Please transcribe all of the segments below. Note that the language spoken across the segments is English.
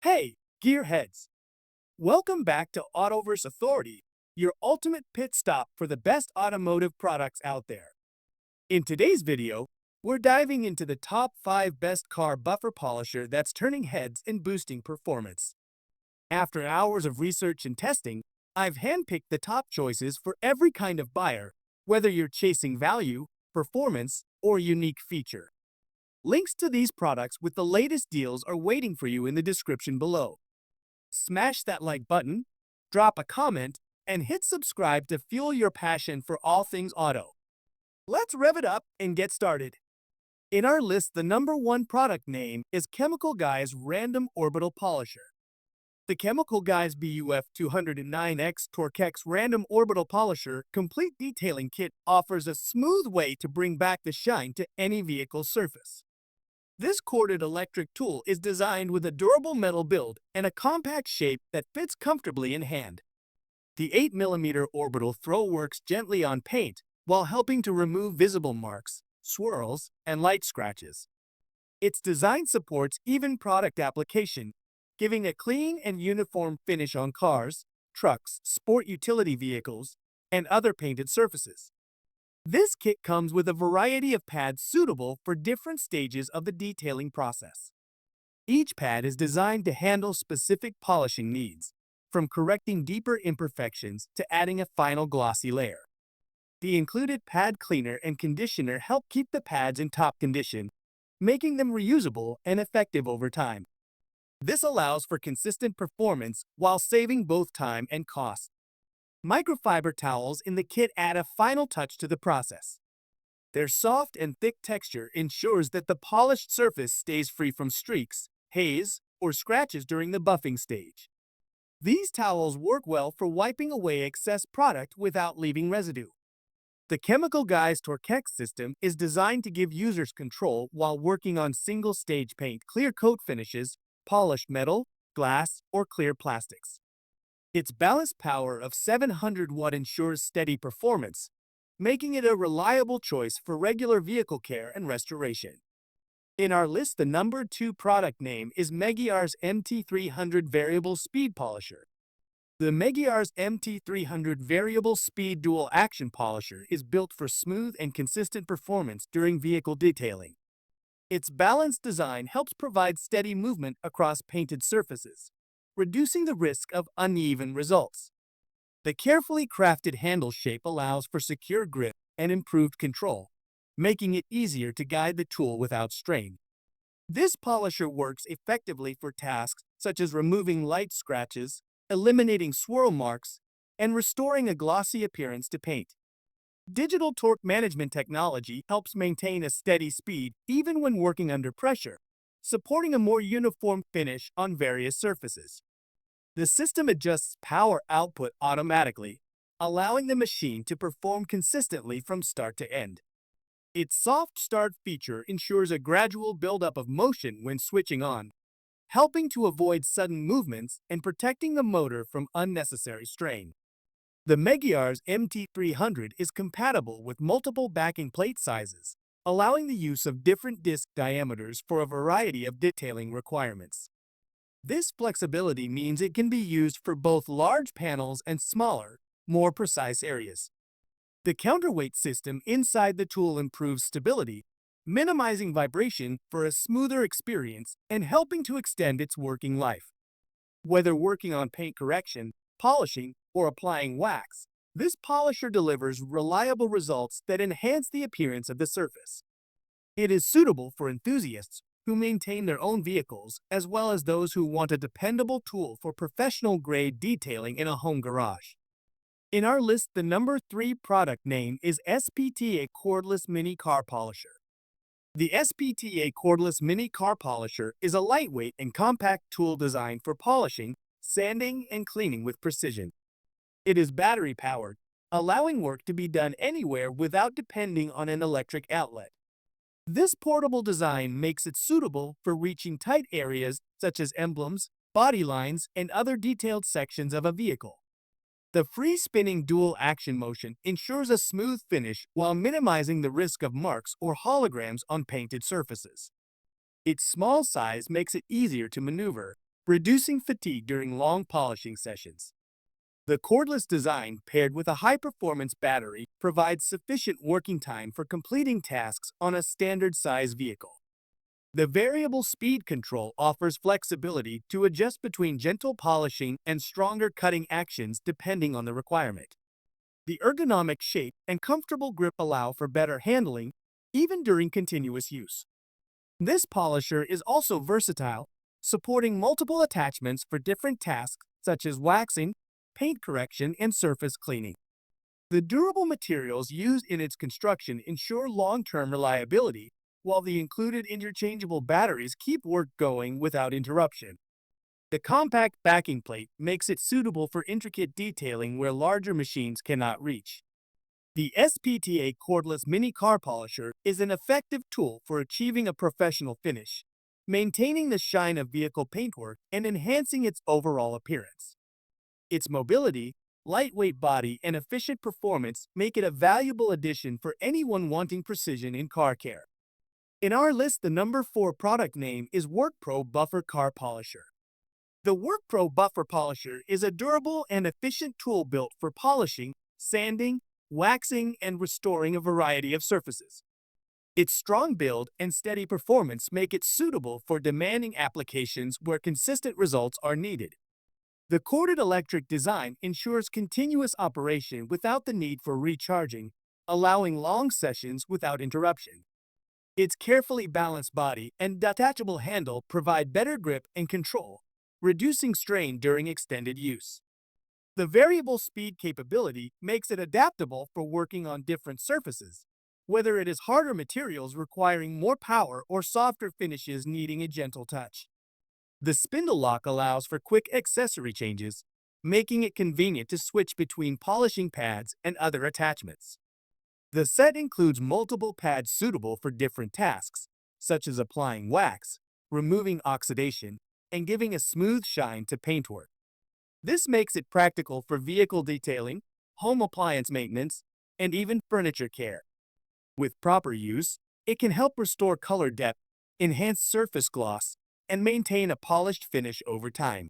Hey, gearheads! Welcome back to Autoverse Authority, your ultimate pit stop for the best automotive products out there. In today's video, we're diving into the top 5 best car buffer polisher that's turning heads and boosting performance. After hours of research and testing, I've handpicked the top choices for every kind of buyer, whether you're chasing value, performance, or unique feature. Links to these products with the latest deals are waiting for you in the description below. Smash that like button, drop a comment, and hit subscribe to fuel your passion for all things auto. Let's rev it up and get started. In our list, the number 1 product name is Chemical Guy's Random Orbital Polisher. The Chemical Guy's BUF 209X Torquex Random Orbital Polisher Complete Detailing Kit offers a smooth way to bring back the shine to any vehicle surface. This corded electric tool is designed with a durable metal build and a compact shape that fits comfortably in hand. The 8mm orbital throw works gently on paint while helping to remove visible marks, swirls, and light scratches. Its design supports even product application, giving a clean and uniform finish on cars, trucks, sport utility vehicles, and other painted surfaces. This kit comes with a variety of pads suitable for different stages of the detailing process. Each pad is designed to handle specific polishing needs, from correcting deeper imperfections to adding a final glossy layer. The included pad cleaner and conditioner help keep the pads in top condition, making them reusable and effective over time. This allows for consistent performance while saving both time and cost. Microfiber towels in the kit add a final touch to the process. Their soft and thick texture ensures that the polished surface stays free from streaks, haze, or scratches during the buffing stage. These towels work well for wiping away excess product without leaving residue. The Chemical Guy's Torquex system is designed to give users control while working on single-stage paint, clear coat finishes, polished metal, glass, or clear plastics. Its ballast power of 700 watt ensures steady performance, making it a reliable choice for regular vehicle care and restoration. In our list, the number 2 product name is Meguiar's MT300 Variable Speed Polisher. The Meguiar's MT300 Variable Speed Dual Action Polisher is built for smooth and consistent performance during vehicle detailing. Its balanced design helps provide steady movement across painted surfaces, reducing the risk of uneven results. The carefully crafted handle shape allows for secure grip and improved control, making it easier to guide the tool without strain. This polisher works effectively for tasks such as removing light scratches, eliminating swirl marks, and restoring a glossy appearance to paint. Digital torque management technology helps maintain a steady speed even when working under pressure, supporting a more uniform finish on various surfaces. The system adjusts power output automatically, allowing the machine to perform consistently from start to end. Its soft start feature ensures a gradual buildup of motion when switching on, helping to avoid sudden movements and protecting the motor from unnecessary strain. The Meguiar's MT300 is compatible with multiple backing plate sizes, allowing the use of different disc diameters for a variety of detailing requirements. This flexibility means it can be used for both large panels and smaller, more precise areas. The counterweight system inside the tool improves stability, minimizing vibration for a smoother experience and helping to extend its working life. Whether working on paint correction, polishing, or applying wax, this polisher delivers reliable results that enhance the appearance of the surface. It is suitable for enthusiasts who maintain their own vehicles, as well as those who want a dependable tool for professional-grade detailing in a home garage. In our list, the number 3 product name is SPTA Cordless Mini Car Polisher. The SPTA Cordless Mini Car Polisher is a lightweight and compact tool designed for polishing, sanding, and cleaning with precision. It is battery-powered, allowing work to be done anywhere without depending on an electric outlet. This portable design makes it suitable for reaching tight areas such as emblems, body lines, and other detailed sections of a vehicle. The free-spinning dual action motion ensures a smooth finish while minimizing the risk of marks or holograms on painted surfaces. Its small size makes it easier to maneuver, reducing fatigue during long polishing sessions. The cordless design, paired with a high-performance battery, provides sufficient working time for completing tasks on a standard-size vehicle. The variable speed control offers flexibility to adjust between gentle polishing and stronger cutting actions depending on the requirement. The ergonomic shape and comfortable grip allow for better handling, even during continuous use. This polisher is also versatile, supporting multiple attachments for different tasks such as waxing, paint correction, and surface cleaning. The durable materials used in its construction ensure long-term reliability, while the included interchangeable batteries keep work going without interruption. The compact backing plate makes it suitable for intricate detailing where larger machines cannot reach. The SPTA Cordless Mini Car Polisher is an effective tool for achieving a professional finish, maintaining the shine of vehicle paintwork and enhancing its overall appearance. Its mobility, lightweight body, and efficient performance make it a valuable addition for anyone wanting precision in car care. In our list, the number 4 product name is WORKPRO Buffer Car Polisher. The WORKPRO Buffer Polisher is a durable and efficient tool built for polishing, sanding, waxing, and restoring a variety of surfaces. Its strong build and steady performance make it suitable for demanding applications where consistent results are needed. The corded electric design ensures continuous operation without the need for recharging, allowing long sessions without interruption. Its carefully balanced body and detachable handle provide better grip and control, reducing strain during extended use. The variable speed capability makes it adaptable for working on different surfaces, whether it is harder materials requiring more power or softer finishes needing a gentle touch. The spindle lock allows for quick accessory changes, making it convenient to switch between polishing pads and other attachments. The set includes multiple pads suitable for different tasks, such as applying wax, removing oxidation, and giving a smooth shine to paintwork. This makes it practical for vehicle detailing, home appliance maintenance, and even furniture care. With proper use, it can help restore color depth, enhance surface gloss, and maintain a polished finish over time.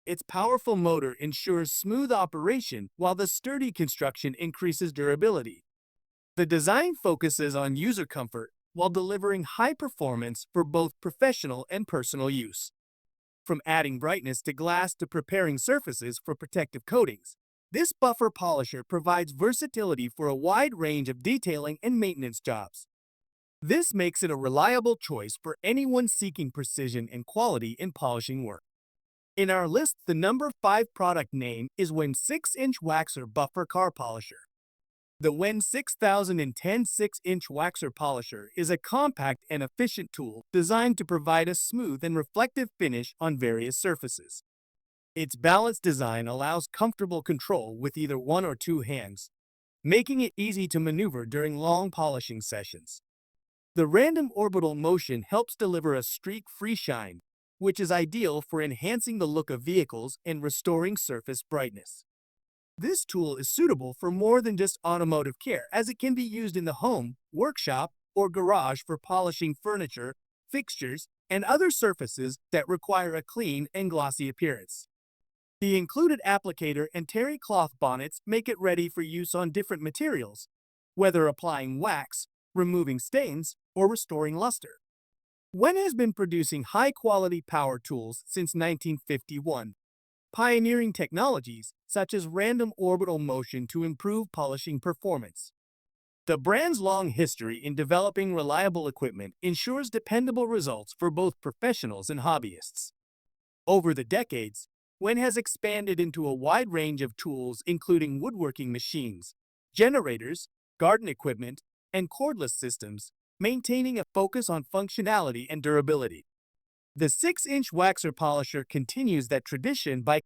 Its powerful motor ensures smooth operation while the sturdy construction increases durability. The design focuses on user comfort while delivering high performance for both professional and personal use. From adding brightness to glass to preparing surfaces for protective coatings, this buffer polisher provides versatility for a wide range of detailing and maintenance jobs. This makes it a reliable choice for anyone seeking precision and quality in polishing work. In our list, the number 5 product name is WEN 6-inch Waxer Buffer Car Polisher. The WEN 6010 6-inch Waxer Polisher is a compact and efficient tool designed to provide a smooth and reflective finish on various surfaces. Its balanced design allows comfortable control with either one or two hands, making it easy to maneuver during long polishing sessions. The random orbital motion helps deliver a streak-free shine, which is ideal for enhancing the look of vehicles and restoring surface brightness. This tool is suitable for more than just automotive care, as it can be used in the home, workshop, or garage for polishing furniture, fixtures, and other surfaces that require a clean and glossy appearance. The included applicator and terry cloth bonnets make it ready for use on different materials, whether applying wax, removing stains, or restoring luster. WEN has been producing high-quality power tools since 1951, pioneering technologies such as random orbital motion to improve polishing performance. The brand's long history in developing reliable equipment ensures dependable results for both professionals and hobbyists. Over the decades, WEN has expanded into a wide range of tools including woodworking machines, generators, garden equipment, and cordless systems, maintaining a focus on functionality and durability. The 6-inch Waxer Polisher continues that tradition by